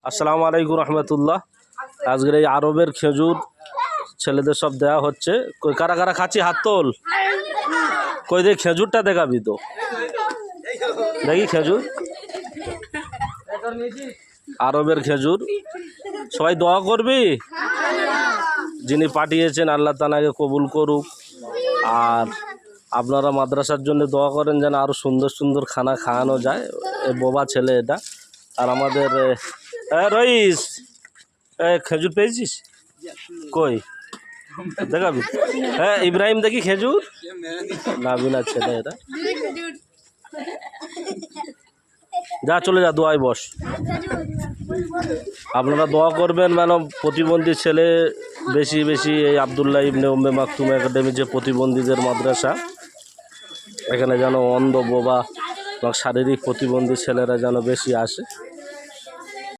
আসসালামু আলাইকুম রহমতুল্লাহ। আজকের এই আরবের খেজুর ছেলেদের সব দেওয়া হচ্ছে। কই কারা কারা খাচ্ছি হাত তোল। কই দেখ খেজুরটা দেখাবি তো, দেখি খেজুর, আরবের খেজুর। সবাই দোয়া করবি, যিনি পাঠিয়েছেন আল্লাহ তাআলাকে কবুল করুক। আর আপনারা মাদ্রাসার জন্য দোয়া করেন যেন আরও সুন্দর সুন্দর খানা খাওয়ানো যায়। এ বোবা ছেলে এটা। আর আমাদের রইস, খেজুর পেয়েছিস? কই দেখাবি? হ্যাঁ ইব্রাহিম, দেখি খেজুর। নাবিনা ছেলে এটা। যা চলে যা, দোয়ায় বস। আপনারা দোয়া করবেন মানে প্রতিবন্ধী ছেলে বেশি বেশি, এই আবদুল্লাহ ইবনে উম্মে মাকতুম একাডেমি যে প্রতিবন্ধীদের মাদ্রাসা, এখানে যেন অন্ধ বোবা এবং শারীরিক প্রতিবন্ধী ছেলেরা যেন বেশি আসে।